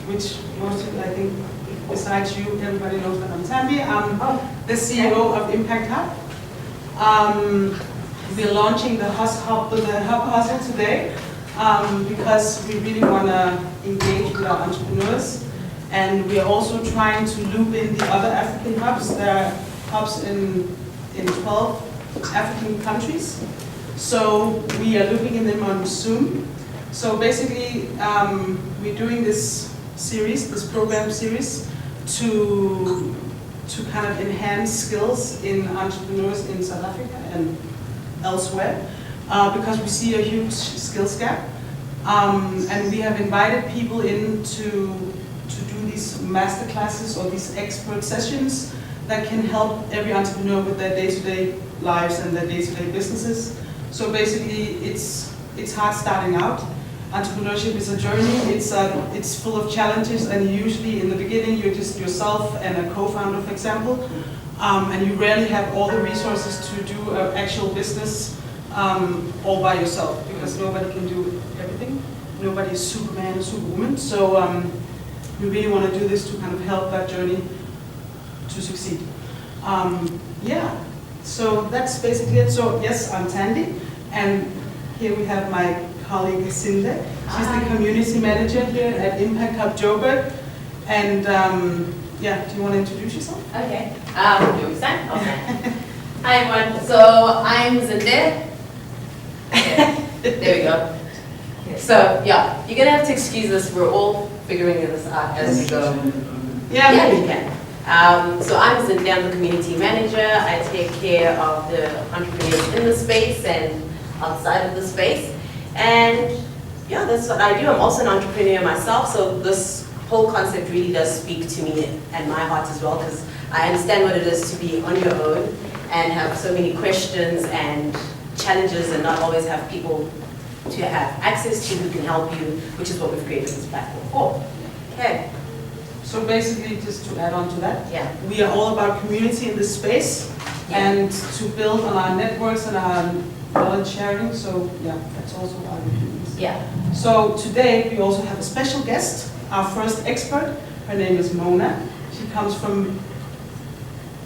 which most people, I think, besides you, everybody knows that I'm Thandi. I'm the CEO of Impact Hub. We're launching the Hub Hustle today because we really want to engage with our entrepreneurs. And we are also trying to loop in the other African hubs. There are hubs in 12 African countries. So we are looping in them on Zoom. So basically, we're doing this series, this program series, to kind of enhance skills in entrepreneurs in South Africa and elsewhere, because we see a huge skills gap. And we have invited people in to do these master classes or these expert sessions that can help every entrepreneur with their day-to-day lives and their day-to-day businesses. So basically, it's hard starting out. Entrepreneurship is a journey. It's full of challenges, and usually in the beginning you're just yourself and a co-founder, for example, and you rarely have all the resources to do an actual business all by yourself, because nobody can do everything. Nobody is Superman or Superwoman. So we really want to do this to kind of help that journey to succeed. Yeah. So that's basically it. So yes, I'm Thandi, and here we have my colleague Sinde. She's the community manager here at Impact Hub Joburg. And yeah, do you want to introduce yourself? Okay. Do we start? Okay. Hi everyone. So I'm Zinde. Okay. There we go. So yeah, you're gonna have to excuse us. We're all figuring this out as we go. Yeah, we can. So I'm Zinde, I'm the community manager. I take care of the entrepreneurs in the space and outside of the space. And yeah, that's what I do. I'm also an entrepreneur myself, so this whole concept really does speak to me and my heart as well, because I understand what it is to be on your own and have so many questions and challenges and not always have people to have access to who can help you, which is what we've created this platform for. Okay. So basically, just to add on to that, yeah, we are all about community in this space, and to build on our networks and our knowledge sharing. So yeah, that's also why we do this. Yeah. So today we also have a special guest, our first expert. Her name is Mona. She comes from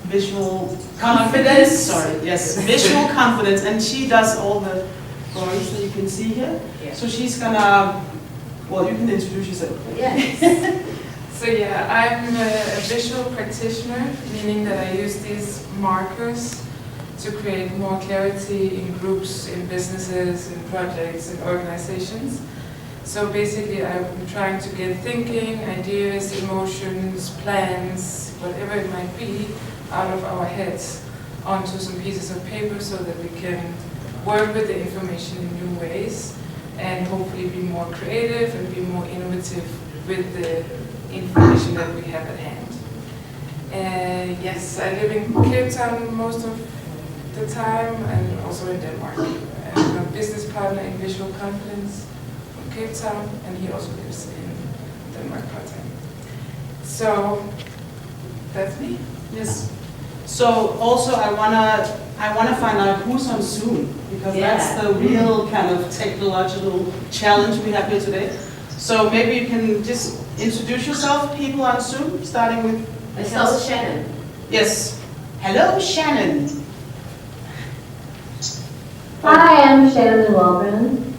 Visual Confidence. Sorry, yes, Visual Confidence, and she does all the drawings that you can see here. Yeah. So she's gonna, well, you can introduce yourself. Yes. So yeah, I'm a visual practitioner, meaning that I use these markers to create more clarity in groups, in businesses, in projects, in organizations. So basically I'm trying to get thinking, ideas, emotions, plans, whatever it might be, out of our heads onto some pieces of paper so that we can work with the information in new ways and hopefully be more creative and be more innovative with the information that we have at hand. Yes, I live in Cape Town most of the time and also in Denmark. I have a business partner in Visual Confidence from Cape Town, and he also lives in Denmark part-time. So that's me. Yes. So also I wanna find out who's on Zoom, because that's the real kind of technological challenge we have here today. So maybe you can just introduce yourself, people on Zoom, starting with... Let's start with Shannon. Yes. Hello, Shannon. Hi, I'm Shannon Waldron.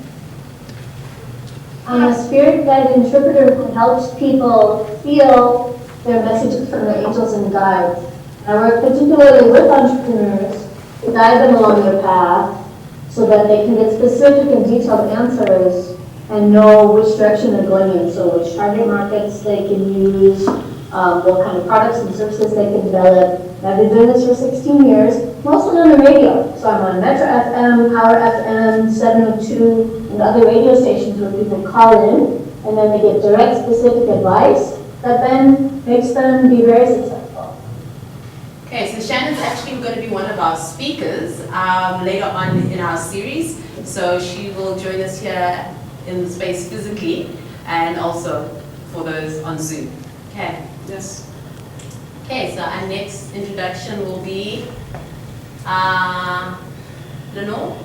I'm a spirit-guided interpreter who helps people feel their messages from the angels and guides. I work particularly with entrepreneurs to guide them along their path so that they can get specific and detailed answers and know which direction they're going in, so which target markets they can use, what kind of products and services they can develop. And I've been doing this for 16 years, mostly on the radio. So I'm on Metro FM, Power FM, 702, and other radio stations where people call in, and then they get direct, specific advice that then makes them be very successful. Okay, so Shannon's actually going to be one of our speakers later on in our series. So she will join us here in the space physically and also for those on Zoom. Okay. Yes. Okay, so our next introduction will be Lenore.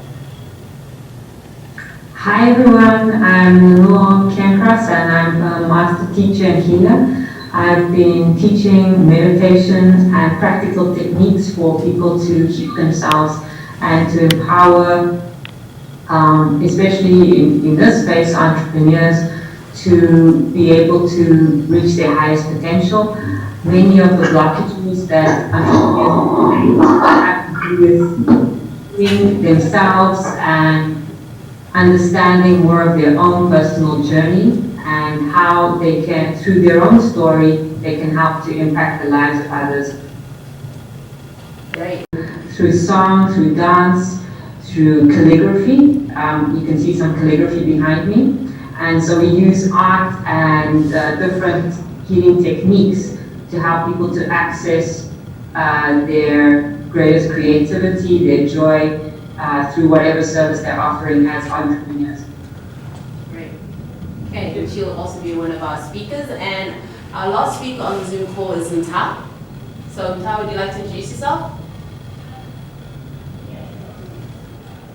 Hi everyone, I'm Noor Cancross and I'm a master teacher and healer. I've been teaching meditations and practical techniques for people to keep themselves and to empower, especially in this space, entrepreneurs to be able to reach their highest potential. Many of the blockages that entrepreneurs have to do with being themselves and understanding more of their own personal journey and how they can, through their own story, they can help to impact the lives of others. Great. Through song, through dance, through calligraphy. You can see some calligraphy behind me. And so we use art and different healing techniques to help people to access their greatest creativity, their joy, through whatever service they're offering as entrepreneurs. Great. Okay, and she'll also be one of our speakers. And our last speaker on the Zoom call is Nta. So Nta, would you like to introduce yourself?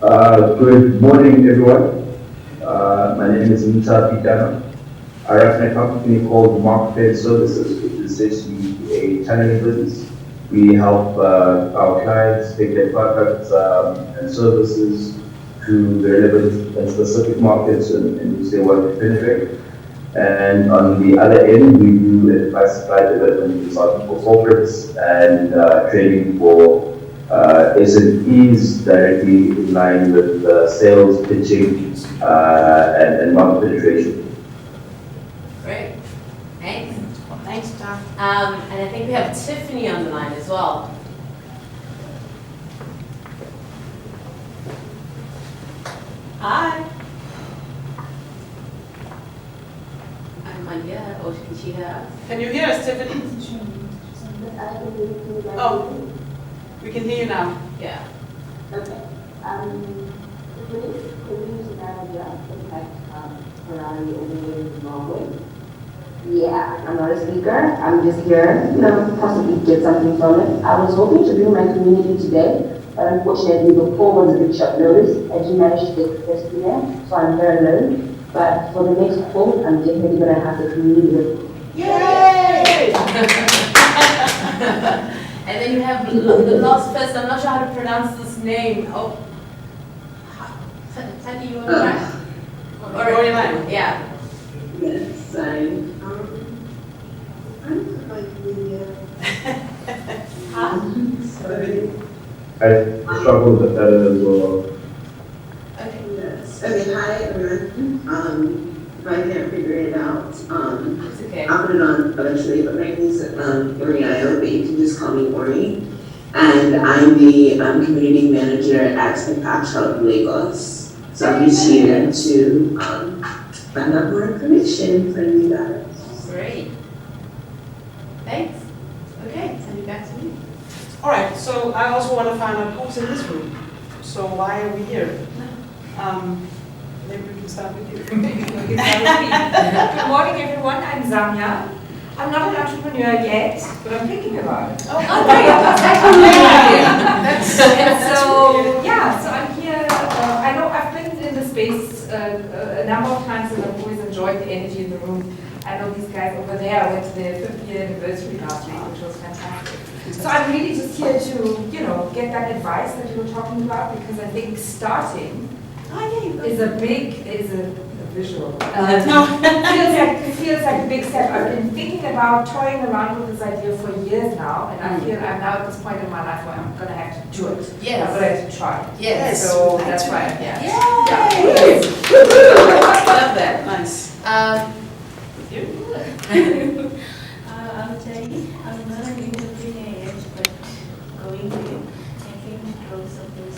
Good morning, everyone. My name is Thandi Dyani. I run a company called Marketplace Services, which is essentially a channeling business. We help our clients take their products and services to the relevant and specific markets in which they want to penetrate. And on the other end, we do advice supply development consulting for corporates and training for SMEs directly in line with sales, pitching, and market penetration. Great. Thanks. Thanks, Doc. And I think we have Tiffany on the line as well. Hi. I'm on here, or can she hear us? Can you hear us, Tiffany? Oh, we can hear you now. Yeah. Okay. Community manager impact Ferrari over in Norway. Yeah, I'm not a speaker. I'm just here, possibly get something from it. I was hoping to bring my community today, but unfortunately the call was a bit short notice. I didn't manage to get the first there, so I'm here alone. But for the next call, I'm definitely going to have the community with me. Yay! And then you have the last person, I'm not sure how to pronounce this name. Oh, Thandi, you want to try? Or your line? Yeah. Yes, I'm sorry. I struggle with that as well. Okay. Yes. Okay, hi everyone. If I can't figure it out, It's okay. I'll put it on eventually, but my name is Oriayo, but you can just call me Ori. And I'm the community manager at Impact Hub Lagos. So I'm just here to find out more information from you guys. Great. Thanks. Okay, send it back to me. All right, so I also want to find out who's in this room. So why are we here? Maybe we can start with you. Good morning, everyone. I'm Zamia. I'm not an entrepreneur yet, but I'm thinking about it. Oh, great. So I'm here. I know I've been in the space a number of times, and I've always enjoyed the energy in the room. I know these guys over there. I went to their 5th year anniversary last week, which was fantastic. So I'm really just here to, get that advice that you were talking about, because I think starting is a visual. It feels like a big step. I've been thinking about toying around with this idea for years now, and I feel I'm now at this point in my life where I'm going to have to do it. Yes. I'm going to have to try. Yes. So that's why I'm here. Yay! Love that. Nice. You? I'm Jai. I'm not an entrepreneur yet, but going to I think close of this.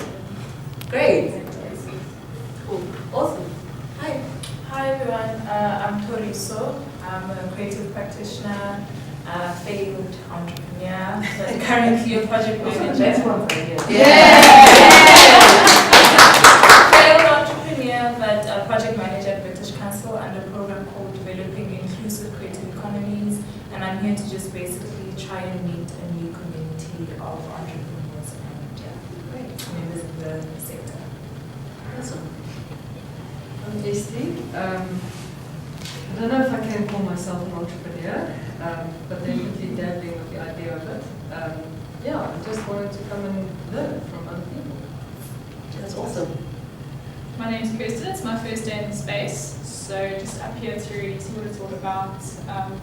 Great. Cool. Awesome. Hi. Hi everyone, I'm Toriso. I'm a creative practitioner, failed entrepreneur, but currently a project manager. That's one for you. Failed entrepreneur, but a project manager at British Council under a program called Developing Inclusive Creative Economies. And I'm here to just basically try and meet a new community of entrepreneurs and members in the sector. Awesome. I'm Esty. I don't know if I can call myself an entrepreneur, but definitely dabbling with the idea of it. Yeah, I just wanted to come and learn from other people. That's awesome. My name's Kirsten, it's my first day in the space, so just up here to really see what it's all about.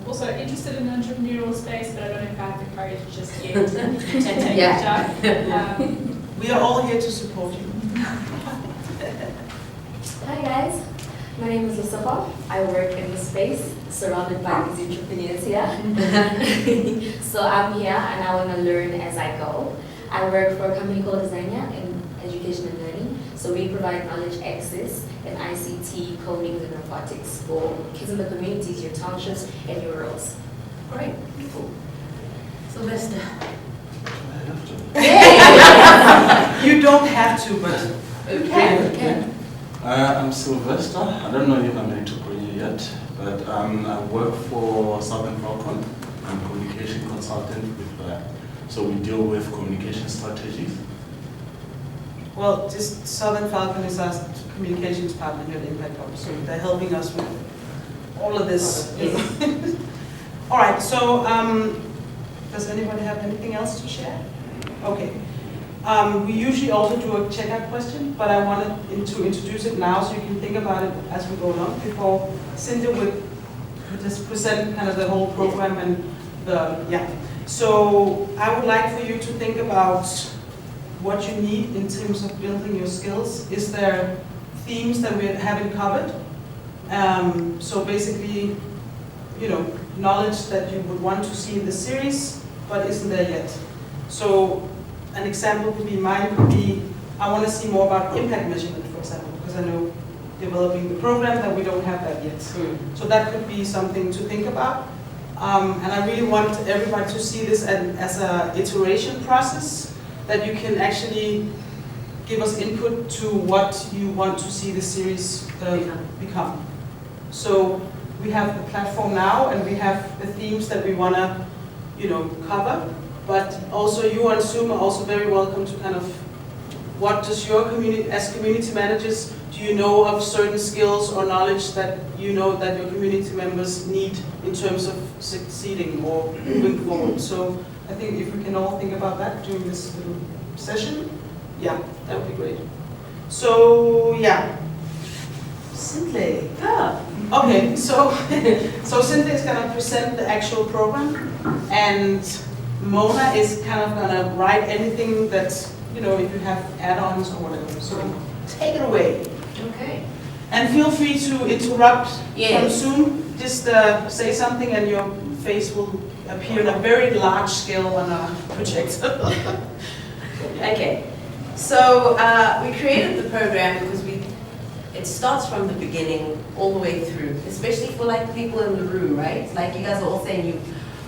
Also interested in the entrepreneurial space, but I don't know if I have the courage just yet to take a jump. We are all here to support you. Hi guys, my name is Yusufa. I work in the space surrounded by these entrepreneurs here. So I'm here and I want to learn as I go. I work for a company called Designia in education and learning. So we provide knowledge access in ICT, coding and robotics for kids in the communities, your townships and your rurals. Great, cool. Sylvester. You don't have to, but you can. I'm Sylvester. I don't know if I'm an entrepreneur yet, but I work for Southern Falcon. I'm a communication consultant with so we deal with communication strategies. well, just Southern Falcon is our communications partner here at Impact Hub, so they're helping us with all of this. All right, so does anybody have anything else to share? Okay. We usually also do a checkout question, but I wanted to introduce it now so you can think about it as we go along before Cynthia would just present kind of the whole program and So I would like for you to think about what you need in terms of building your skills. Is there themes that we haven't covered? So basically, knowledge that you would want to see in the series, but isn't there yet. So an example could be, mine could be, I want to see more about impact measurement, for example, because I know developing the program that we don't have that yet. So that could be something to think about. And I really want everybody to see this as an iteration process, that you can actually give us input to what you want to see the series become. So we have the platform now, and we have the themes that we want to, cover. But also you on Zoom are also very welcome to kind of, what does your community, as community managers, do you know of certain skills or knowledge that you know that your community members need in terms of succeeding or moving forward? So I think if we can all think about that during this little session, that would be great. So Cynthia. Okay, so Cynthia is going to present the actual program, and Mona is kind of going to write anything that, if you have add-ons or whatever. So take it away. Okay. And feel free to interrupt from Zoom. Just say something and your face will appear on a very large scale on a projector. Okay. So we created the program because it starts from the beginning all the way through, especially for like people in the room, right? Like you guys are all saying you've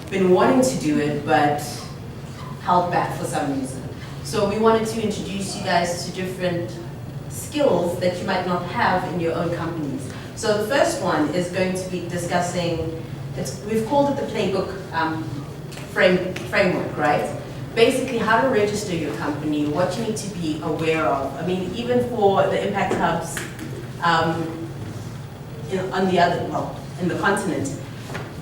been wanting to do it, but held back for some reason. So we wanted to introduce you guys to different skills that you might not have in your own companies. So the first one is going to be discussing, we've called it the playbook framework, right? Basically how to register your company, what you need to be aware of. I mean, even for the impact hubs in the continent,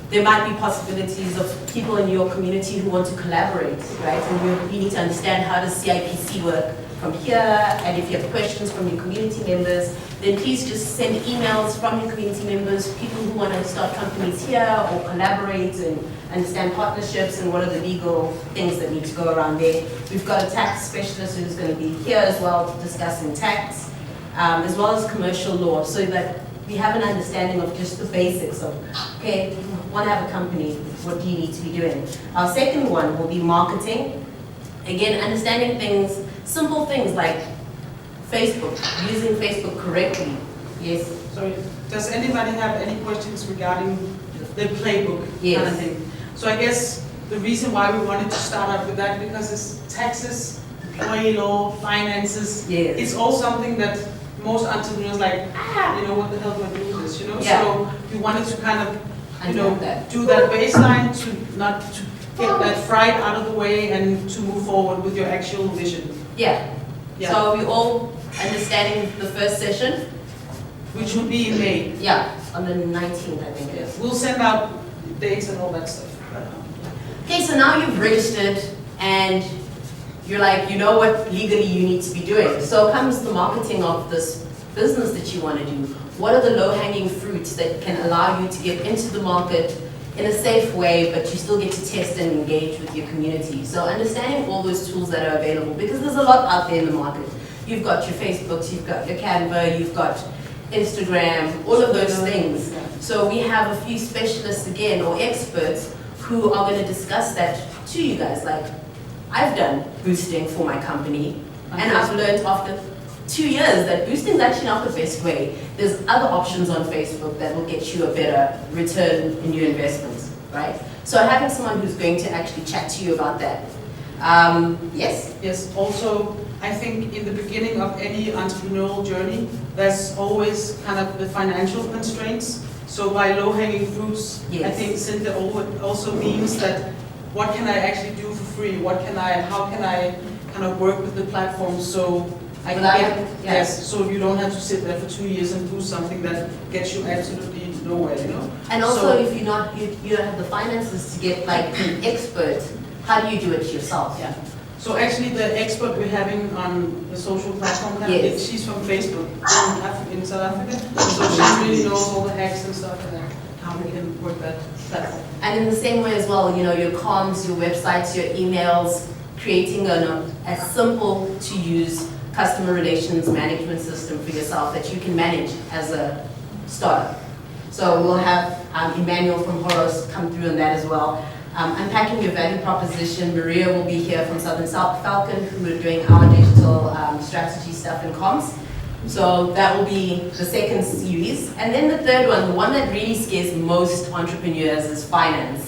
there might be possibilities of people in your community who want to collaborate, right? And you need to understand how does CIPC work from here, and if you have questions from your community members, then please just send emails from your community members, people who want to start companies here or collaborate and understand partnerships and what are the legal things that need to go around there. We've got a tax specialist who's going to be here as well discussing tax, as well as commercial law, so that we have an understanding of just the basics of, okay, you want to have a company, what do you need to be doing? Our second one will be marketing. Again, understanding things, simple things like Facebook, using Facebook correctly. Yes? Sorry, does anybody have any questions regarding the playbook kind of thing? So I guess the reason why we wanted to start out with that, because it's taxes, employee law, finances, it's all something that most entrepreneurs like, what the hell do I do with this, So we wanted to kind of, do that baseline to get that fright out of the way and to move forward with your actual vision. So we all understanding the first session? which will be in May. Yeah, on the 19th, I think it is. We'll send out dates and all that stuff. Okay, so now you've registered and you're like, you know what legally you need to be doing. So comes the marketing of this business that you want to do. What are the low-hanging fruits that can allow you to get into the market in a safe way, but you still get to test and engage with your community? So understanding all those tools that are available, because there's a lot out there in the market. You've got your Facebooks, you've got your Canva, you've got Instagram, all of those things. So we have a few specialists again, or experts, who are going to discuss that to you guys. Like, I've done boosting for my company, and I've learned after 2 years that boosting is actually not the best way. There's other options on Facebook that will get you a better return in your investments, right? So having someone who's going to actually chat to you about that. Yes? Yes, also, I think in the beginning of any entrepreneurial journey, there's always kind of the financial constraints. So by low-hanging fruits, Yes. I think Cynthia also means that what can I actually do for free? How can I kind of work with the platform so I can get, yes, so you don't have to sit there for 2 years and do something that gets you absolutely nowhere, you know? And also, So- if you don't have the finances to get like an expert, how do you do it yourself? Yeah. So actually, the expert we're having on the social platform, Yes. she's from Facebook in South Africa. So she really knows all the hacks and stuff and how we can work that platform. And in the same way as well, you know, your comms, your websites, your emails, creating a simple to use customer relations management system for yourself that you can manage as a startup. So we'll have Emmanuel from Horos come through on that as well. Unpacking your value proposition, Maria will be here from Southern Falcon, who are doing our digital strategy stuff in comms. So that will be the second series. And then the third one, the one that really scares most entrepreneurs, is finance.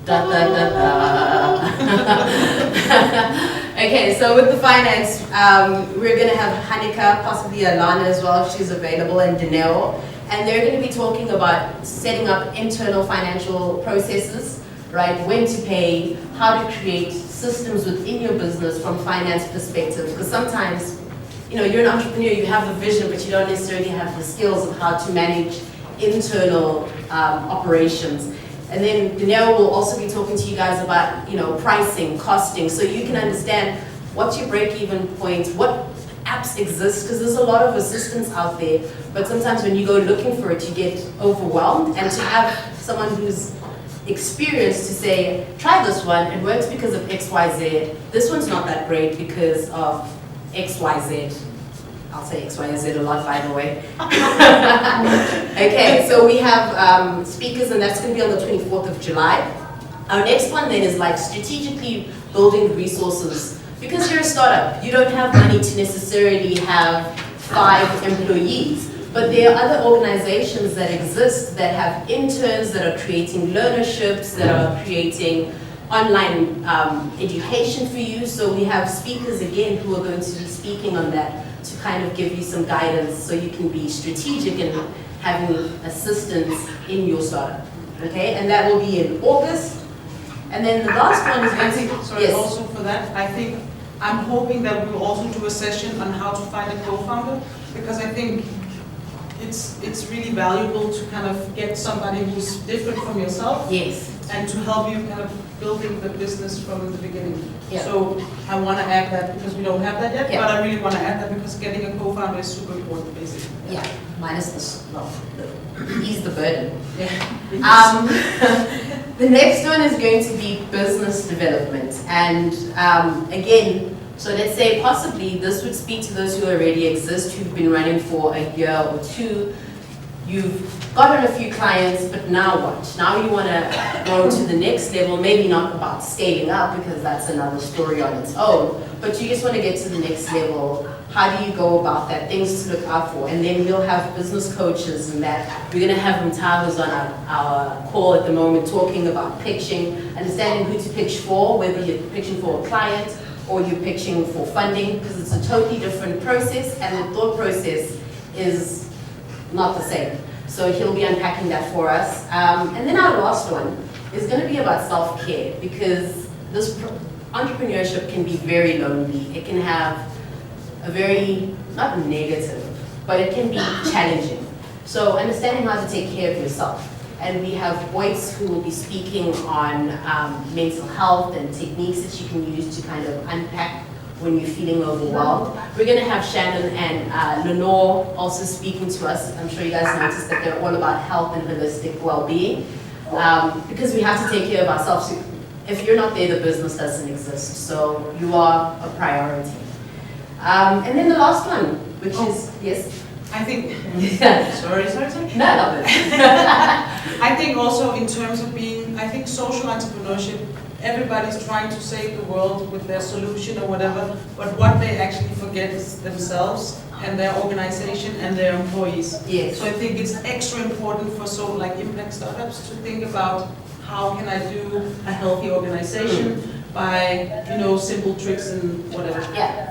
Da, da, da, da. Okay, so with the finance, we're going to have Hanika, possibly Alana as well, if she's available, and Danelle. And they're going to be talking about setting up internal financial processes, right? When to pay, how to create systems within your business from finance perspective. Because sometimes, you know, you're an entrepreneur, you have the vision, but you don't necessarily have the skills of how to manage internal operations. And then Danelle will also be talking to you guys about, you know, pricing, costing, so you can understand what's your break-even point, what apps exist, because there's a lot of assistance out there, but sometimes when you go looking for it, you get overwhelmed, and to have someone who's experienced to say, try this one, it works because of XYZ, this one's not that great because of XYZ. I'll say XYZ a lot, by the way. Okay, so we have speakers, and that's going to be on the 24th of July. Our next one then is like strategically building resources. Because you're a startup, you don't have money to necessarily have 5 employees, but there are other organizations that exist that have interns that are creating learnerships, that are creating online education for you. So we have speakers again who are going to be speaking on that to kind of give you some guidance so you can be strategic in having assistance in your startup. Okay, and that will be in August. And then the last one is going to, sorry, yes. Also for that, I'm hoping that we will also do a session on how to find a co-founder, because I think it's really valuable to kind of get somebody who's different from yourself. Yes. And to help you kind of building the business from the beginning. Yeah. So I want to add that because we don't have that yet, Yeah. but I really want to add that because getting a co-founder is super important, basically. Yeah, minus ease the burden. Yeah. The next one is going to be business development. And again, so let's say possibly this would speak to those who already exist, who've been running for a year or 2. You've gotten a few clients, but now what? Now you want to go to the next level, maybe not about scaling up because that's another story on its own, but you just want to get to the next level. How do you go about that? Things to look out for. And then we'll have business coaches and that. We're going to have Mta, who's on our call at the moment, talking about pitching, understanding who to pitch for, whether you're pitching for a client or you're pitching for funding, because it's a totally different process and the thought process is not the same. So he'll be unpacking that for us. And then our last one is going to be about self-care, because this entrepreneurship can be very lonely. It can have a very, not negative, but it can be challenging. So understanding how to take care of yourself. And we have Boyce who will be speaking on mental health and techniques that you can use to kind of unpack when you're feeling overwhelmed. We're going to have Shannon and Lenore also speaking to us. I'm sure you guys noticed that they're all about health and holistic well-being, because we have to take care of ourselves. If you're not there, the business doesn't exist. So you are a priority. And then the last one, which is, yes? I think, sorry. No, love it. I think also in terms of being, I think social entrepreneurship, everybody's trying to save the world with their solution or whatever, but what they actually forget is themselves and their organization and their employees. Yes. So I think it's extra important for so like impact startups to think about how can I do a healthy organization by, you know, simple tricks and whatever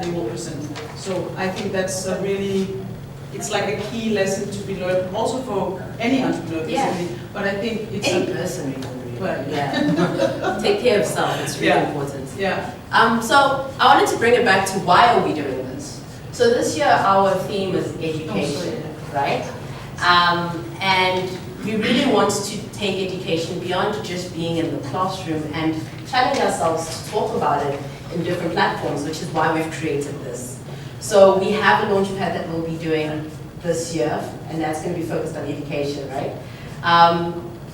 they will present. So I think that's a really, it's like a key lesson to be learned also for any entrepreneur basically. But I think it's any person really. Well, Take care of self, it's really important. Yeah. So I wanted to bring it back to why are we doing this? So this year our theme is education, right? And we really want to take education beyond just being in the classroom and challenge ourselves to talk about it in different platforms, which is why we've created this. So we have a launchpad that we'll be doing this year, and that's going to be focused on education, right?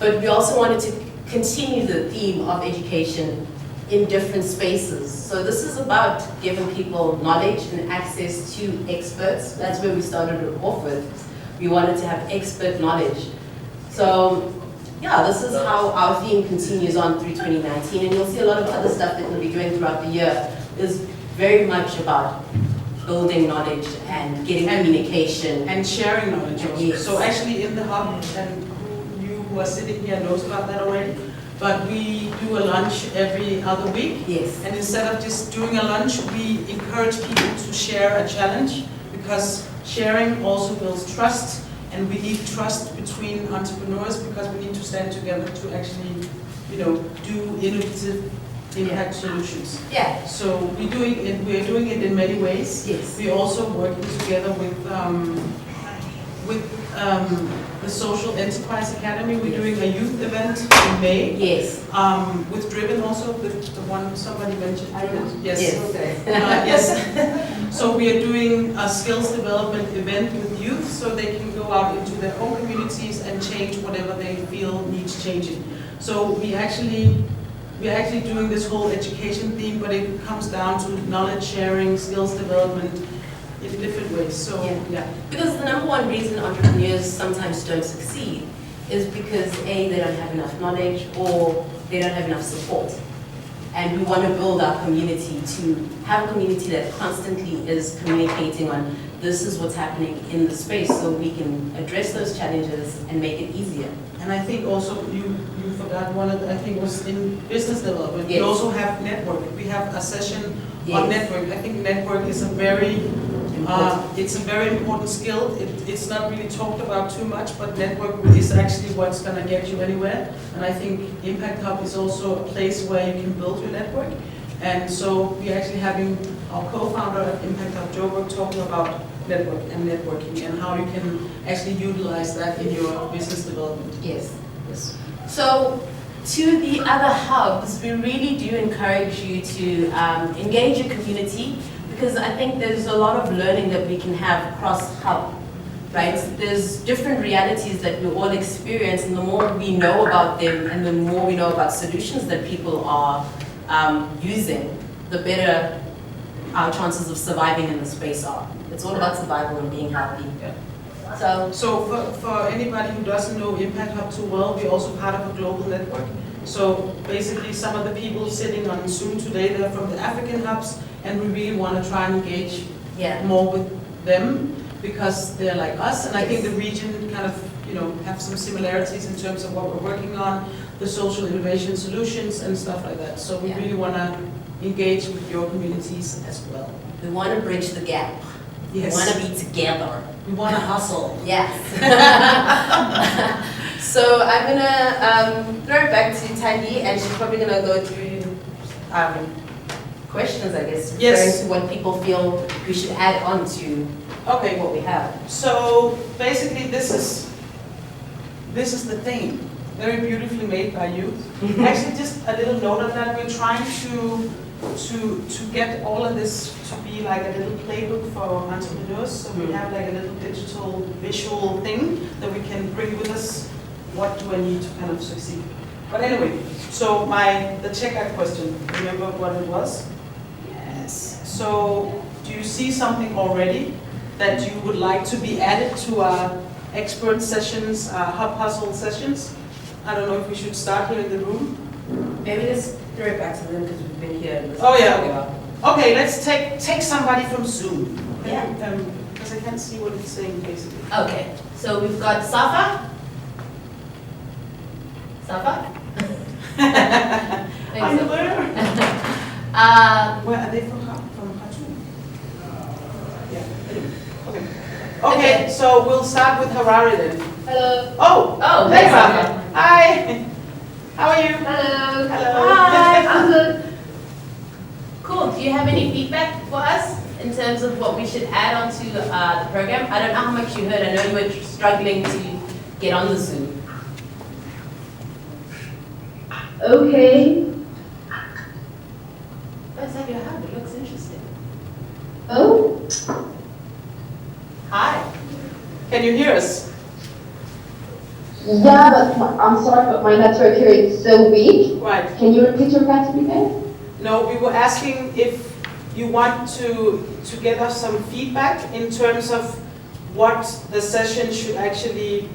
But we also wanted to continue the theme of education in different spaces. So this is about giving people knowledge and access to experts. That's where we started it off with. We wanted to have expert knowledge. So yeah, this is how our theme continues on through 2019, and you'll see a lot of other stuff that we'll be doing throughout the year is very much about building knowledge and getting communication. And sharing knowledge also. Yes. So actually in the hub, and who are sitting here knows about that already, but we do a lunch every other week. Yes. And instead of just doing a lunch, we encourage people to share a challenge, because sharing also builds trust, and we need trust between entrepreneurs because we need to stand together to actually, you know, do innovative impact solutions. Yeah. So we're doing it in many ways. Yes. We're also working together with the Social Enterprise Academy. We're doing a youth event in May. Yes. With Driven also, the one somebody mentioned. Yes. Yes. Yes. So we are doing a skills development event with youth so they can go out into their own communities and change whatever they feel needs changing. So we're actually doing this whole education theme, but it comes down to knowledge sharing, skills development in different ways. So yeah. Because the number one reason entrepreneurs sometimes don't succeed is because A, they don't have enough knowledge, or they don't have enough support. And we want to build our community to have a community that constantly is communicating on this is what's happening in the space, so we can address those challenges and make it easier. And I think also you forgot one of the, I think was in business development. Yes. We also have network. We have a session Yes. on network. I think network is a very it's a very important skill. It's not really talked about too much, but network is actually what's going to get you anywhere. And I think Impact Hub is also a place where you can build your network. And so we're actually having our co-founder of Impact Hub, Joburg, talking about network and networking and how you can actually utilize that in your business development. Yes. Yes. So to the other hubs, we really do encourage you to engage your community, because I think there's a lot of learning that we can have across hub, right? There's different realities that we all experience, and the more we know about them and the more we know about solutions that people are using, the better our chances of surviving in the space are. It's all about survival and being healthy. So for anybody who doesn't know Impact Hub too well, we're also part of a global network. So basically some of the people sitting on Zoom today, they're from the African hubs, and we really want to try and engage more with them because they're like us. And I think the region kind of, you know, have some similarities in terms of what we're working on, the social innovation solutions and stuff like that. So we really want to engage with your communities as well. We want to bridge the gap. Yes. We want to be together. We want to hustle. Yes. So I'm going to throw it back to Thandi, and she's probably going to go through questions, I guess, referring to what people feel we should add on to what we have. So basically this is this is the thing. Very beautifully made by you. Actually, just a little note of that. We're trying to get all of this to be like a little playbook for entrepreneurs. So we have like a little digital visual thing that we can bring with us. What do I need to kind of succeed? But anyway, so the checkout question, remember what it was? Yes. So do you see something already that you would like to be added to our expert sessions, hub hustle sessions? I don't know if we should start here in the room. Maybe just throw it back to them because we've been here. Oh yeah. Okay, let's take somebody from Zoom. Yeah. Because I can't see what it's saying basically. Okay, so we've got Safa. Safa? I'm there. Where are they from? From Khartoum? Yeah. Anyway. Okay. Okay. So we'll start with Harare then. Hello. Oh, hey, hey, Safa. Safa. Hi. How are you? Hello. Hello. Hi, I'm good. Cool. Do you have any feedback for us in terms of what we should add onto the program? I don't know how much you heard. I know you were struggling to get on the Zoom. Okay. Let's have your hub. It looks interesting. Oh? Hi. Can you hear us? Yeah, but I'm sorry, but my network here is so weak. Right. Can you repeat your question again? No, we were asking if you want to get us some feedback in terms of what the session should actually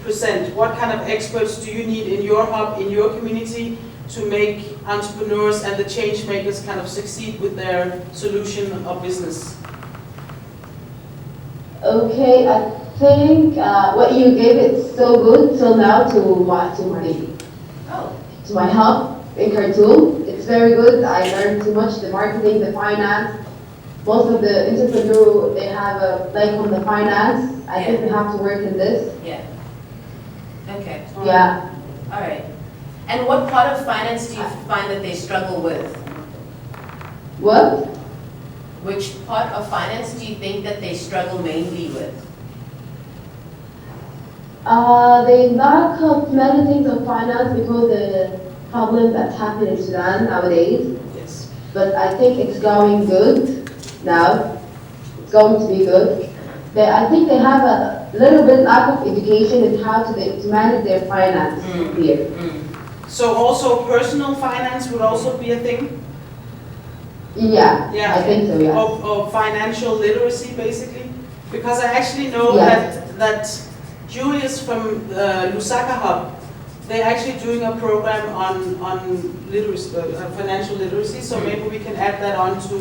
present. What kind of experts do you need in your hub, in your community, to make entrepreneurs and the change makers kind of succeed with their solution of business? Okay, I think what you gave is so good till now to my hub in Khartoum. It's very good. I learned too much, the marketing, the finance. Most of the entrepreneurs, they have a like on the finance. I think we have to work in this. Yeah. Okay. Yeah. All right. And what part of finance do you find that they struggle with? What? Which part of finance do you think that they struggle mainly with? They lack of many things of finance because the problem that's happening in Sudan nowadays. Yes. But I think it's going good now. It's going to be good. I think they have a little bit lack of education in how to manage their finance here. So also personal finance would also be a thing? Yeah, Yeah. I think so, yes. Of financial literacy, basically? Because I actually know Yes. that Julius from Lusaka Hub, they're actually doing a program on literacy, financial literacy, so maybe we can add that on to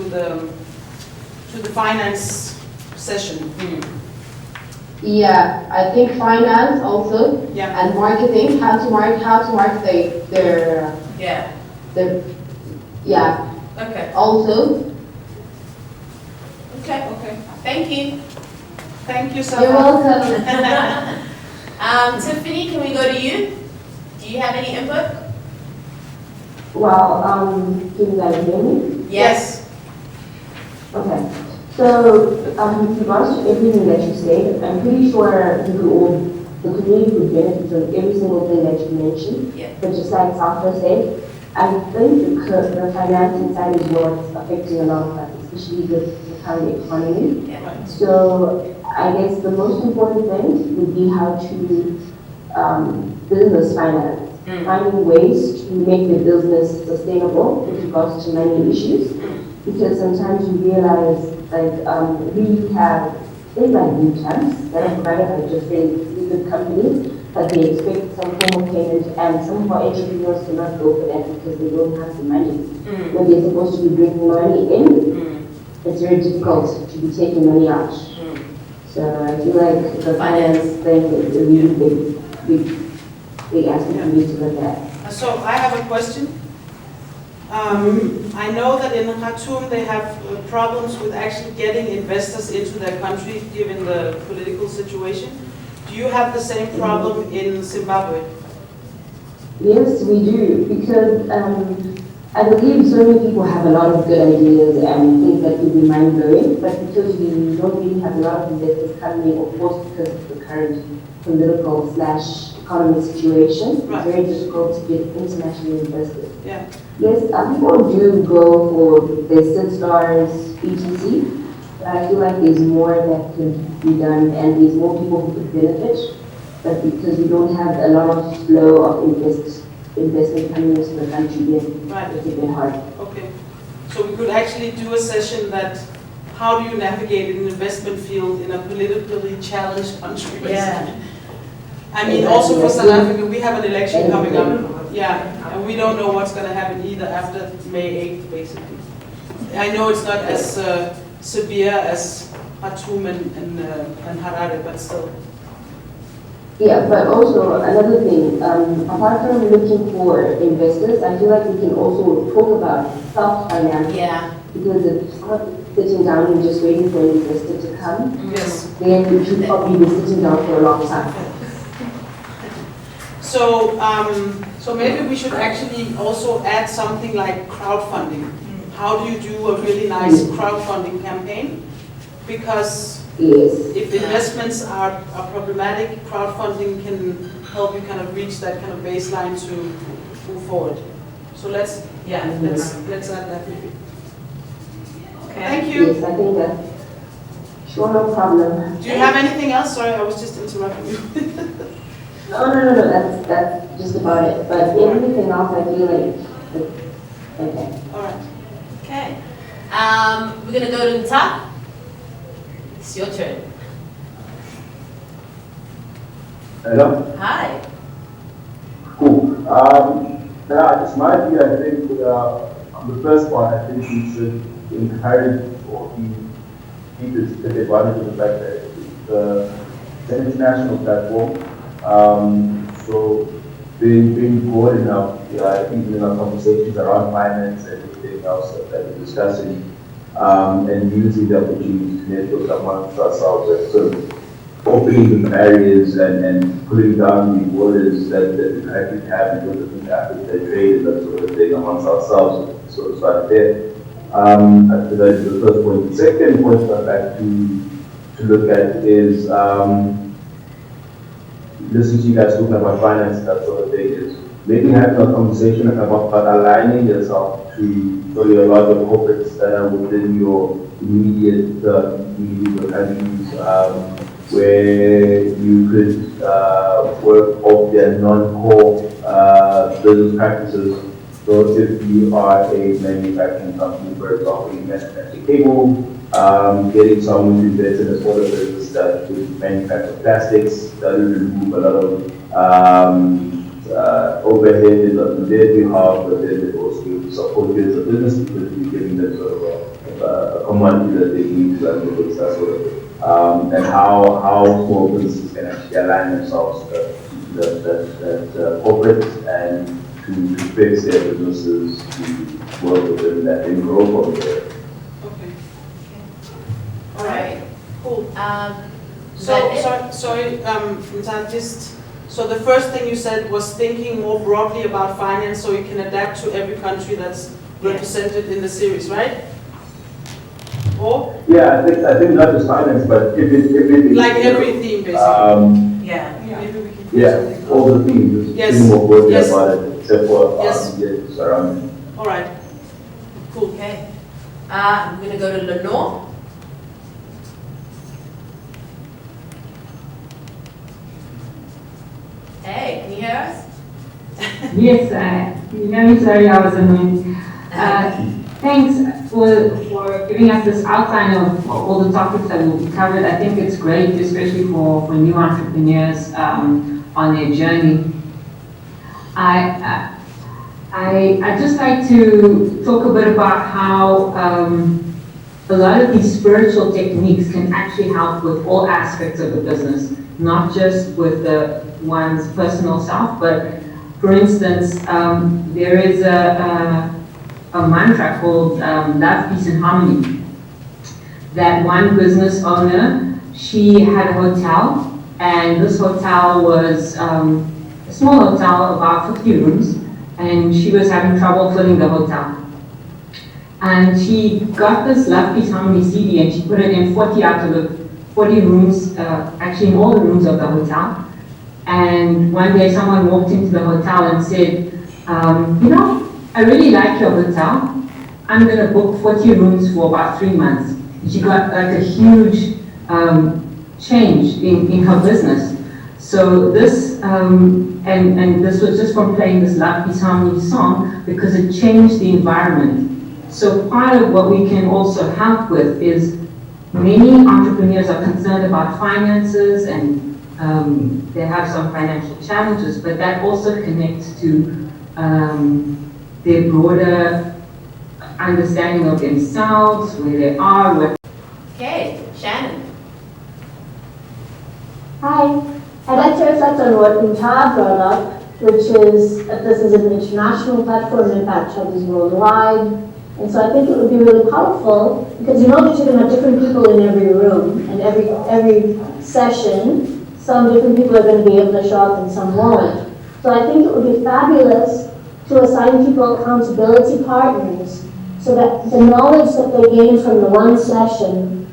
the finance session. Yeah, I think finance also, and marketing, how to market their Okay. Also. Okay. Thank you. Thank you so You're much. welcome. Tiffany, can we go to you? Do you have any input? Well, can you guys hear me? Yes. Okay. So, with regards to everything that you said, I'm pretty sure the community would benefit from every single thing that you mentioned. Yeah. But just like Safra said, I think the financing side is what's affecting a lot of us, especially the current economy. Yeah. So, I guess the most important thing would be how to business finance. Finding ways to make the business sustainable with regards to money issues. Because sometimes you realize, we have things like boot camps that are provided by just these good companies, but they expect some form of payment, and some of our entrepreneurs cannot go for that because they don't have the money. When they're supposed to be bringing money in, it's very difficult to be taking money out. So I feel like the finance thing is a really big aspect we need to look at. So I have a question. I know that in Khartoum they have problems with actually getting investors into their country given the political situation. Do you have the same problem in Zimbabwe? Yes, we do, because I believe so many people have a lot of good ideas and things that could be mind-blowing, but because we don't really have a lot of investors coming in, of course, because of the current political / economic situation. Right. It's very difficult to get international investors. Yeah. Yes, people do go for the stars, etc. But I feel like there's more that can be done and there's more people who could benefit. But because we don't have a lot of flow of investment coming into the country yet, Right. it's a bit hard. Okay. So we could actually do a session that, how do you navigate an investment field in a politically challenged country, basically? I mean, also for South Africa, we have an election coming up. Yeah, and we don't know what's going to happen either after May 8th, basically. I know it's not as severe as Khartoum and Harare, but still. Yeah, but also another thing, apart from looking for investors, I feel like we can also talk about self-finance. Yeah. Because if it's not sitting down and just waiting for an investor to come, Yes. then we should probably be sitting down for a long time. So, so maybe we should actually also add something like crowdfunding. How do you do a really nice crowdfunding campaign? Because if investments are problematic, crowdfunding can help you kind of reach that kind of baseline to move forward. So let's add that maybe. Okay. Thank you. Yes, I think that. Sure, no problem. Do you have anything else? Sorry, I was just interrupting you. No, that's just about it. But everything else, I feel like, okay. All right. Okay. We're gonna go to the top. It's your turn. Hello? Hi. Cool. Yeah, it's my view, I think, on the first one, I think we should encourage or keep it take advantage of the fact that it's an international platform. So being broad enough, even in our conversations around finance and everything else that we're discussing, and using the opportunity to network amongst ourselves and sort of opening the barriers and putting down the borders that we currently have in terms of Africa trade and that sort of thing amongst ourselves. So it's right there. That's the first point. The second point I'd like to look at is listening to you guys talking about finance, that sort of thing, is maybe having a conversation about aligning yourself to a lot of corporates that are within your immediate countries, where you could work off their non-core business practices. So if you are a manufacturing company, for example, you manufacture cable, getting someone to invest in a smaller business that would manufacture plastics, that will remove a lot of overhead on their behalf, but then it also support you as a business because you're giving them sort of a commodity that they need to run the business, that sort of thing. And how small businesses can actually align themselves to that corporate and to fix their businesses, to work within that and grow from there. Okay. All right. Cool. So the first thing you said was thinking more broadly about finance so you can adapt to every country that's represented in the series, right? Or? Yeah, I think not just finance, but everything. Like every theme, basically. Maybe we can do something. All the themes, just think more broadly about it, except for surrounding. All right. Cool. Okay. I'm gonna go to Lenore. Hey, can you hear us? Yes, can you hear me? Sorry, I was annoying. Thanks for giving us this outline of all the topics that will be covered. I think it's great, especially for new entrepreneurs on their journey. I'd just like to talk a bit about how a lot of these spiritual techniques can actually help with all aspects of the business, not just with one's personal self, but for instance, there is a mantra called Love, Peace and Harmony, that one business owner, she had a hotel, and this hotel was a small hotel, about 50 rooms, and she was having trouble filling the hotel. And she got this Love, Peace, Harmony CD, and she put it in 40 out of the 40 rooms, actually in all the rooms of the hotel. And one day someone walked into the hotel and said, you know, I really like your hotel. I'm going to book 40 rooms for about 3 months. And she got like a huge change in her business. So this, and this was just from playing this Love Peace Harmony song because it changed the environment. So part of what we can also help with is many entrepreneurs are concerned about finances and they have some financial challenges, but that also connects to their broader understanding of themselves, where they are, what. Okay, Shannon. Hi. I'd like to reflect on what Unta brought up, which is that this is an international platform, Impact Hub is worldwide. And so I think it would be really powerful because you know that you're going to have different people in every room and every session. Some different people are going to be able to show up and some won't. So I think it would be fabulous to assign people accountability partners so that the knowledge that they gain from the one session,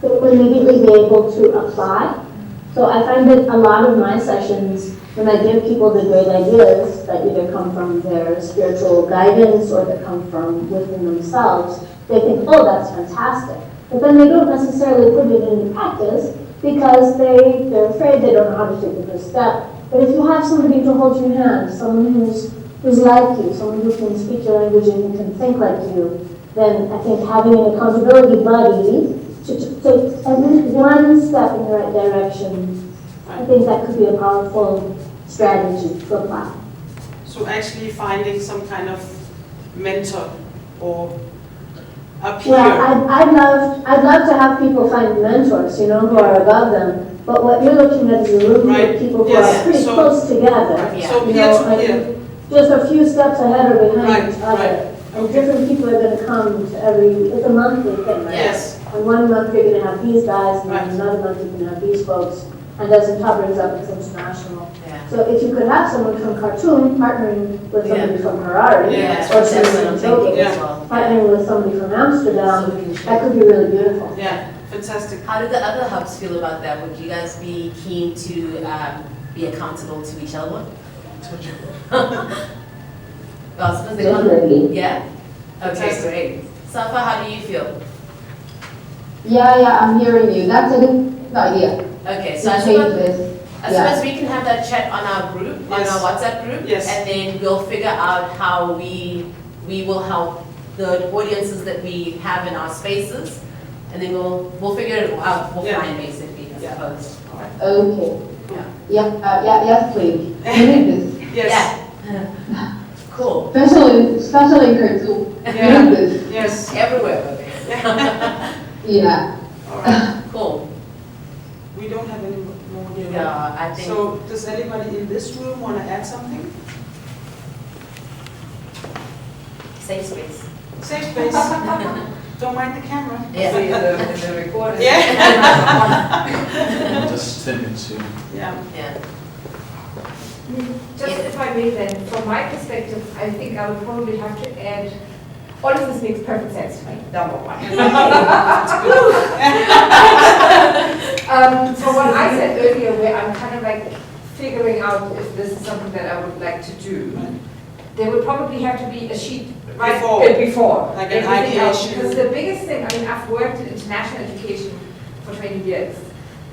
they will immediately be able to apply. So I find that a lot of my sessions, when I give people the great ideas that either come from their spiritual guidance or that come from within themselves, they think, oh, that's fantastic. But then they don't necessarily put it into practice because they're afraid they don't know how to take the first step. But if you have somebody to hold your hand, someone who's like you, someone who can speak your language and who can think like you, then I think having an accountability buddy to take at least one step in the right direction, I think that could be a powerful strategy to apply. So actually finding some kind of mentor or a peer. Yeah, I'd love to have people find mentors, you know, who are above them. But what you're looking at is a room of people who are pretty close together. So You peer know, to peer. just a few steps ahead or behind Right, each other. right. And different people are going to come to it's a monthly thing, right? Yes. And one month you're going to have these guys, and then Right. another month you're going to have these folks. And as it brings up, it's international. Yeah. So if you could have someone from Khartoum partnering with somebody from Harare, Yeah. or That's what I'm somebody thinking Yeah. as well. partnering with somebody from Amsterdam, that could be really beautiful. Yeah, fantastic. How do the other hubs feel about that? Would you guys be keen to be accountable to each other? Well, suppose they want- Definitely. Yeah? Okay, Fantastic. great. Safa, how do you feel? Yeah, I'm hearing you. That's a good idea. Okay, so I To change suppose, this. I Yeah. suppose we can have that chat on our group, on Yes. our WhatsApp group. Yes. And then we'll figure out how we will help the audiences that we have in our spaces. And then we'll figure it out, we'll Yeah. find basically, I Yeah. suppose. Okay. Yeah. Yes, please. We need this. Yes. Yeah. Cool. Especially in Khartoum. We Yeah. need this. Yes. Everywhere, okay. Yeah. All right. Cool. We don't have any more here. Yeah, I think. So does anybody in this room want to add something? Safe space. Safe space. Don't mind the camera. Yeah. In the recording. Yeah. Just send it to. Yeah. Yeah. Just if I may then, from my perspective, I think I would probably have to add, all of this makes perfect sense to me, number one. So what I said earlier, where I'm kind of like figuring out if this is something that I would like to do, there would probably have to be a sheet right before. Like an everything else. ideation. Because the biggest thing, I mean, I've worked in international education for 20 years.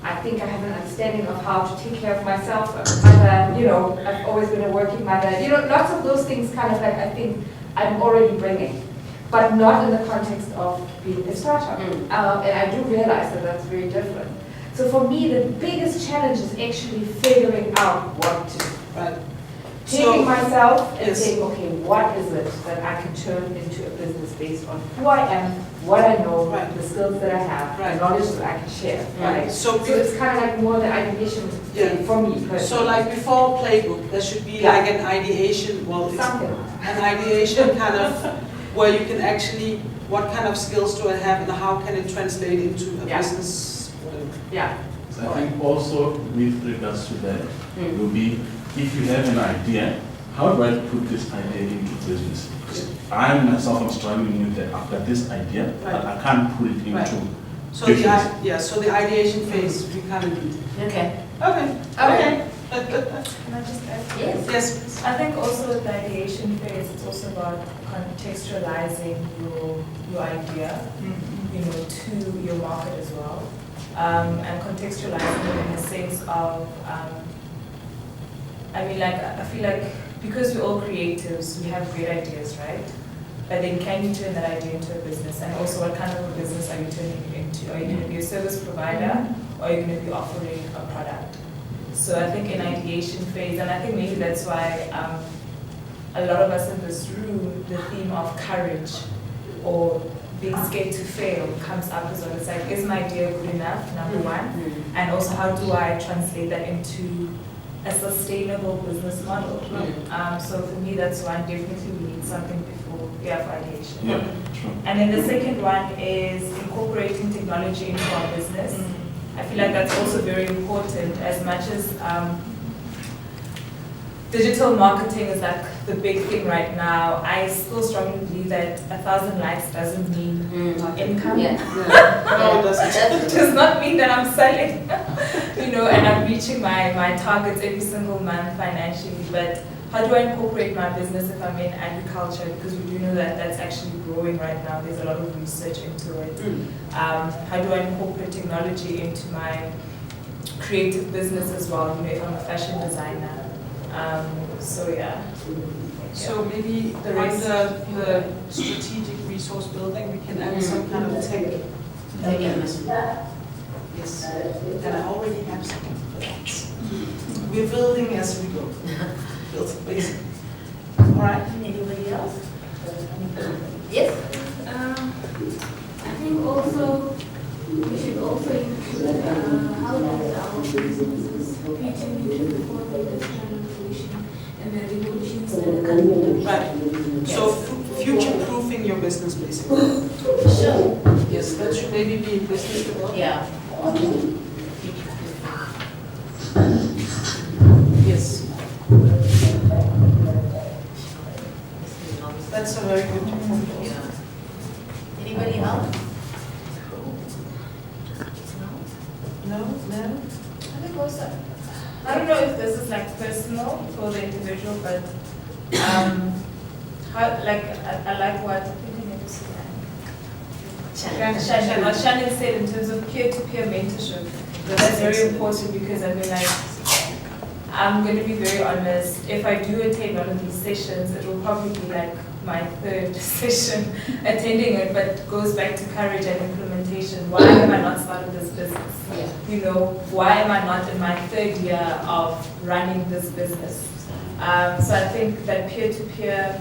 I think I have an understanding of how to take care of myself, mother, you know, I've always been a working mother. You know, lots of those things kind of like I think I'm already bringing, but not in the context of being a startup. And I do realize that that's very different. So for me, the biggest challenge is actually figuring out what to do. Right. Taking myself and yes. saying, okay, what is it that I can turn into a business based on who I am, what I know, Right. the skills that I have, Right. the knowledge that I can share, right? So So it's kind of like more the ideation thing for me personally. So like before playbook, there should be Yeah. like an ideation, well, it's Something. an ideation kind of where you can actually, what kind of skills do I have and how can it translate into a Yeah. business? Yeah. So I think also with regards to that will be if you have an idea, how do I put this idea into business? Because I myself am struggling with that. I've got this idea, but I can't put it into Right. So business. so the ideation phase we kind of need. Okay. Okay. Okay. Can I just add? Yes. Yes. I think also with the ideation phase, it's also about contextualizing your idea, you know, to your market as well, and contextualizing it in the sense of, I mean, like, I feel like because we're all creatives, we have great ideas, right? But then can you turn that idea into a business? And also what kind of a business are you turning it into? Are you going to be a service provider or are you going to be offering a product? So I think in ideation phase, and I think maybe that's why a lot of us in this room, the theme of courage or being scared to fail comes up as well. It's like, is my idea good enough, number one? And also how do I translate that into a sustainable business model? So for me, that's one, definitely we need something before we have ideation. Yeah, true. And then the second one is incorporating technology into our business. I feel like that's also very important, as much as digital marketing is like the big thing right now. I still strongly believe that 1,000 likes doesn't mean income. Yeah. No, it doesn't. It does not mean that I'm selling, you know, and I'm reaching my targets every single month financially. But how do I incorporate my business if I'm in agriculture? Because we do know that that's actually growing right now. There's a lot of research into it. How do I incorporate technology into my creative business as well? You know, if I'm a fashion designer. So yeah. So maybe under the strategic resource building, we can add some kind of tech element. Yes, and I already have something for that. We're building as we go. Build basically. All right. Anybody else? Yes. I think also we should also include how does our businesses fit into the fourth industrial revolution and the revolutions that are coming. Right. So future-proofing your business, basically. Sure. Yes, that should maybe be business development. Yeah. Yes. That's a very good point. Yeah. Anybody else? No? No? I think also, I don't know if this is like personal for the individual, but how, like, I like what, I think I never said that. What Shannon said in terms of peer-to-peer mentorship. That's very important because I mean, like, I'm going to be very honest, if I do attend one of these sessions, it will probably be like my third session attending it, but goes back to courage and implementation. Why am I not starting this business? Yeah. You know, why am I not in my third year of running this business? So I think that peer-to-peer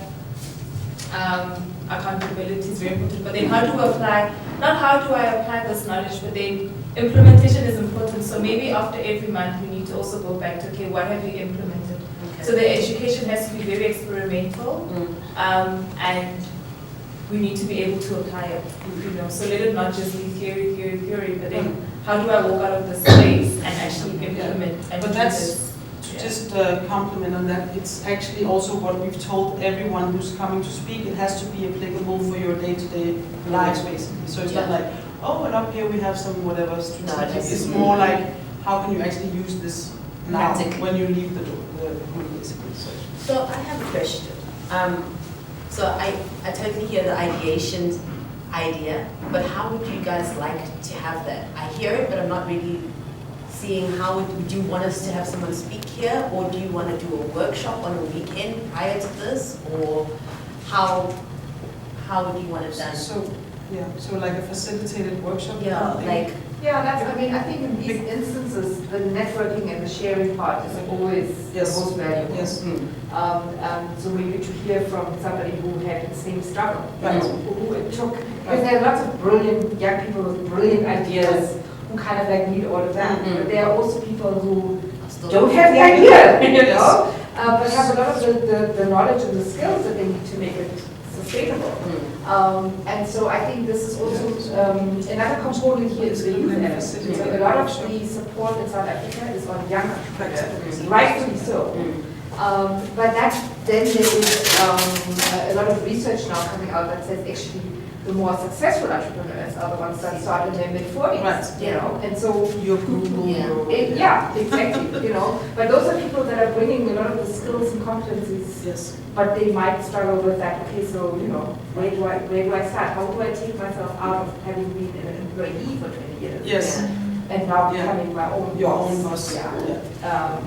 accountability is very important. But then how do I apply, not how do I apply this knowledge, but then implementation is important. So maybe after every month we need to also go back to, okay, what have you implemented? Okay. So the education has to be very experimental, and we need to be able to apply it, you know. So let it not just be theory, but then how do I walk out of this space and actually implement and But do that's, this? to just compliment on that, it's actually also what we've told everyone who's coming to speak. It has to be applicable for your day-to-day lives, basically. So it's not like, oh, and up here we have some whatever strategic. It's more like, how can you actually use this now when you leave the room, basically. So I have a question. So I totally hear the ideation idea, but how would you guys like to have that? I hear it, but I'm not really seeing how would you want us to have someone speak here, or do you want to do a workshop on a weekend prior to this, or how would you want it done? So like a facilitated workshop? Yeah, like. Yeah, that's, I mean, I think in these instances, the networking and the sharing part is always the most valuable. Yes. So maybe to hear from somebody who had the same struggle, Right. who it took, because there are lots of brilliant young people with brilliant ideas who kind of like need all of that. But there are also people who don't have the idea, you know, but have a lot of the knowledge and the skills that they need to make it sustainable. And so I think this is also another component here is the youth element. So a lot of the support in South Africa is on young entrepreneurs, rightfully so. But then there is a lot of research now coming out that says actually the more successful entrepreneurs are the ones that start in their mid-40s, Right. you know, and so Your Google, your... yeah, exactly, you know, but those are people that are bringing a lot of the skills and competencies, Yes. but they might struggle with that. Okay, so, you know, where do I start? How do I take myself out of having been an employee for 20 years? Yes. And now becoming my own Your boss. own boss. Yeah.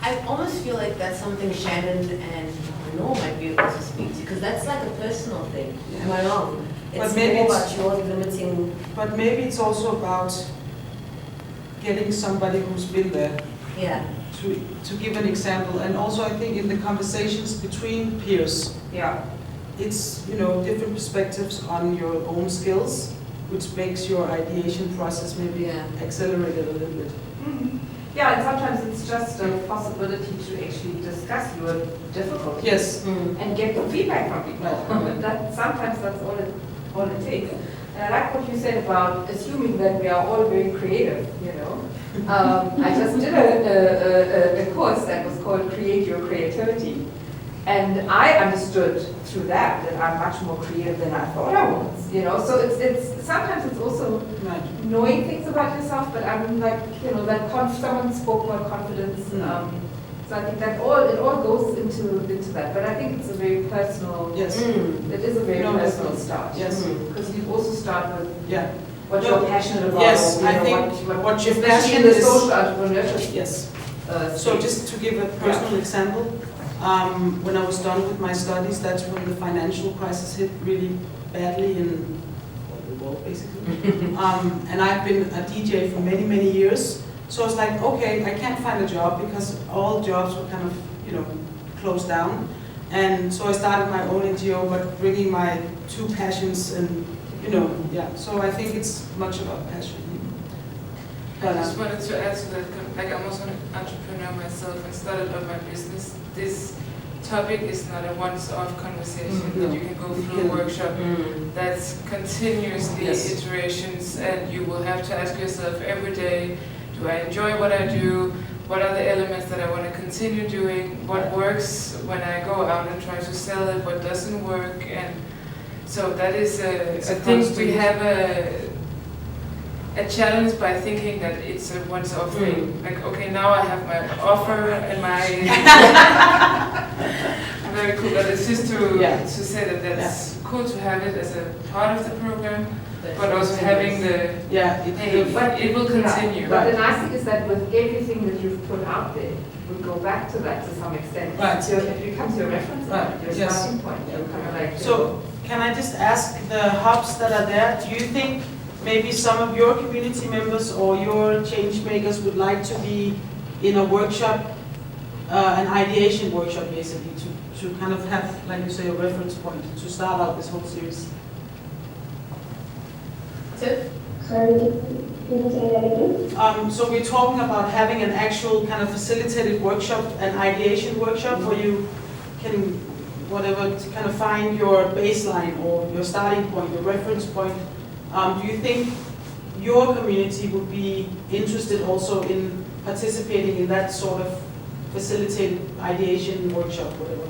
I almost feel like that's something Shannon and Noor might be able to speak to, because that's like a personal thing. Am I wrong? It's maybe more it's- about your limiting. But maybe it's also about getting somebody who's been there Yeah. to give an example. And also I think in the conversations between peers, Yeah. it's, you know, different perspectives on your own skills, which makes your ideation process maybe accelerated a little bit. Mhm. Yeah, and sometimes it's just a possibility to actually discuss your difficulties. Yes. And get the feedback from people. Right. Sometimes that's all it takes. And I like what you said about assuming that we are all very creative, you know. I just did a course that was called Create Your Creativity. And I understood through that I'm much more creative than I thought I was, you know. So it's sometimes it's also knowing things about yourself, but I'm like, you know, that someone spoke about confidence. So I think that it all goes into that. But I think it's a very personal. Yes. It is a very No, personal definitely. start. Yes. Because you also start with what No, you're passionate about. yes, you know, I think what you're especially passionate in the is- social entrepreneurship. Yes. So just to give a personal example, when I was done with my studies, that's when the financial crisis hit really badly in the world, basically. And I've been a DJ for many, many years. So it's like, okay, I can't find a job because all jobs were kind of, you know, closed down. And so I started my own NGO, but bringing my two passions and, you know, So I think it's much about passion. I just wanted to add to that, like I'm also an entrepreneur myself and started up my business. This topic is not a once-off conversation that you can go through a workshop. That's continuously iterations, and you will have to ask yourself every day, do I enjoy what I do? What are the elements that I want to continue doing? What works when I go out and try to sell it? What doesn't work? And so that is I think we have a challenge by thinking that it's a once-off thing. Like, okay, now I have my offer and my very cool. But it's just to say that that's cool to have it as a part of the program, but also having the it will continue. But the nice thing is that with everything that you've put out there, we'll go back to that to some extent. Right. So it becomes your reference point, your starting point. You're kind of like, So can I just ask the hubs that are there, do you think maybe some of your community members or your change makers would like to be in a workshop, an ideation workshop basically, to kind of have, like you say, a reference point to start out this whole series? Sorry, can you say that again? So we're talking about having an actual kind of facilitated workshop, an ideation workshop, where you can, whatever, to kind of find your baseline or your starting point, your reference point. Do you think your community would be interested also in participating in that sort of facilitated ideation workshop, whatever,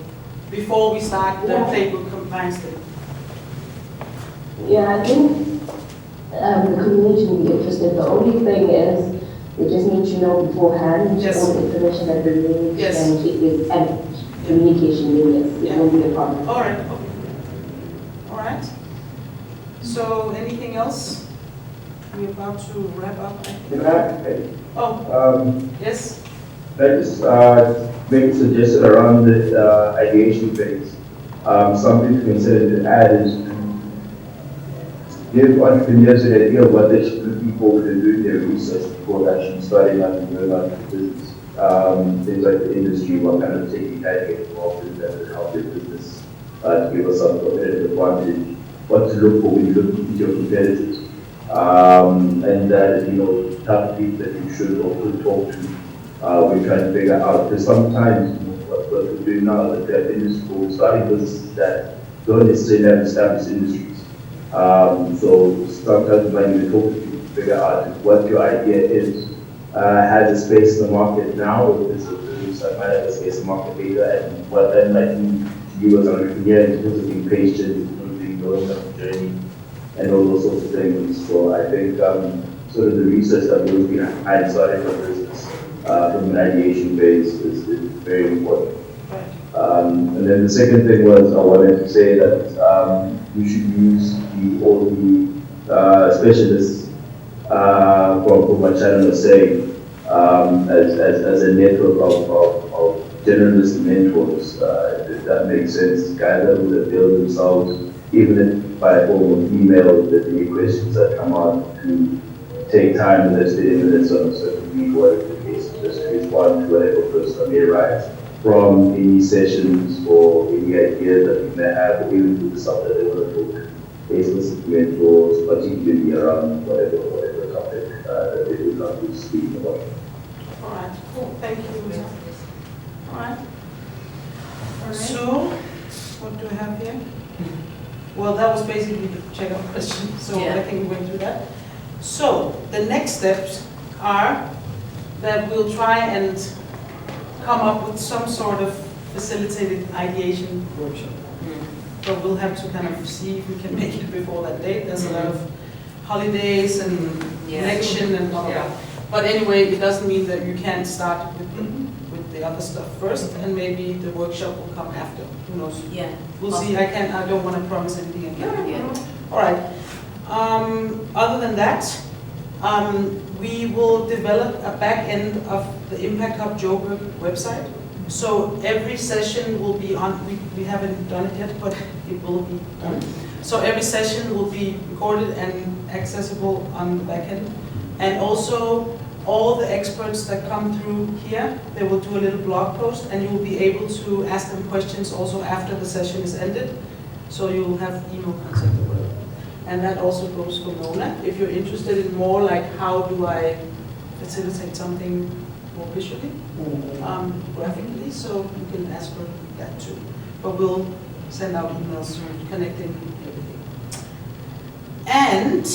before we start the playbook compliance thing? Yeah, I think the community will be interested. The only thing is they just need to know beforehand all the information that they need and it is and communication. Yes, it won't be a problem. All right. Okay. All right. So anything else? We're about to wrap up. Yes. I just make a suggestion around the ideation phase. Something to consider to add is give entrepreneurs an idea of what they should be looking for when they're doing their research before actually starting out and going out into business. Things like the industry, what kind of tech you can get involved in that will help your business to give us some competitive advantage. What to look for when you look at your competitors. And that, you know, type of people that you should also talk to. We're trying to figure out, because sometimes, you know, what we're doing now, like that industry, starting businesses that don't necessarily have established industries. So sometimes when you talk to people, figure out what your idea is, has a space in the market now, or is it business that might have a space in the market later, and what that might mean to you as an entrepreneur in terms of being patient, in terms of being going on the journey, and all those sorts of things. So I think sort of the research that goes behind starting a business from an ideation phase is very important. And then the second thing was I wanted to say that we should use all the specialists from what Shannon was saying as a network of generalist mentors, if that makes sense, guys that will build themselves, even if by form of email, with any questions that come out, to take time in the 30 minutes on a certain week, whatever the case, just to respond to whatever person may arise from any sessions or any ideas that you may have, or even with the stuff that they want to talk, specific mentors, particularly around whatever topic that they would love to speak about. All right, cool, thank you. All right. So, what do we have here? Well, that was basically the check-up question, so I think we went through that. So, the next steps are that we'll try and come up with some sort of facilitated ideation workshop. But we'll have to kind of see if we can make it before that date. There's a lot of holidays and election and blah, blah, blah. But anyway, it doesn't mean that you can't start with the other stuff first, and maybe the workshop will come after. Who knows? Yeah. We'll see. I don't want to promise anything again. Yeah. All right. Other than that, we will develop a back end of the Impact Hub Joburg website. So every session will be on, we haven't done it yet, but it will be done. So every session will be recorded and accessible on the back end. And also, all the experts that come through here, they will do a little blog post, and you will be able to ask them questions also after the session is ended. So you will have email contact or whatever. And that also goes for Mona. If you're interested in more like how do I facilitate something more visually, graphically, so you can ask for that too. But we'll send out emails connecting everything. And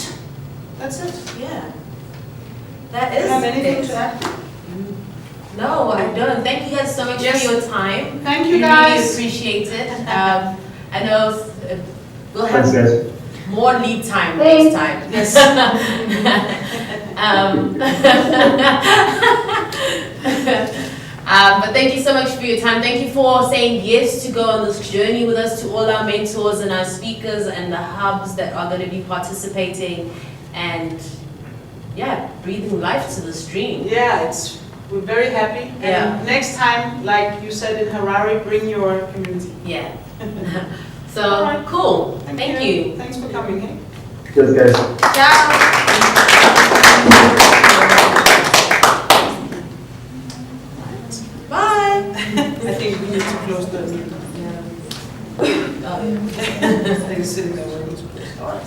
that's it. Yeah. That is Do you have anything it. to add? No, I don't. Thank you guys so much for your time. Thank you We guys. really appreciate it. I know we'll have Thanks, guys. more lead time next time. Yes. But thank you so much for your time. Thank you for saying yes to go on this journey with us, to all our mentors and our speakers and the hubs that are going to be participating, and breathing life to this dream. Yeah, we're very happy. Yeah. And next time, like you said in Harare, bring your community. Yeah. So, cool. Thank you. Thanks for coming. Hey? Cheers, guys. Ciao. Bye. I think we need to close the meeting. Oh, yeah. I think it's sitting there. All right.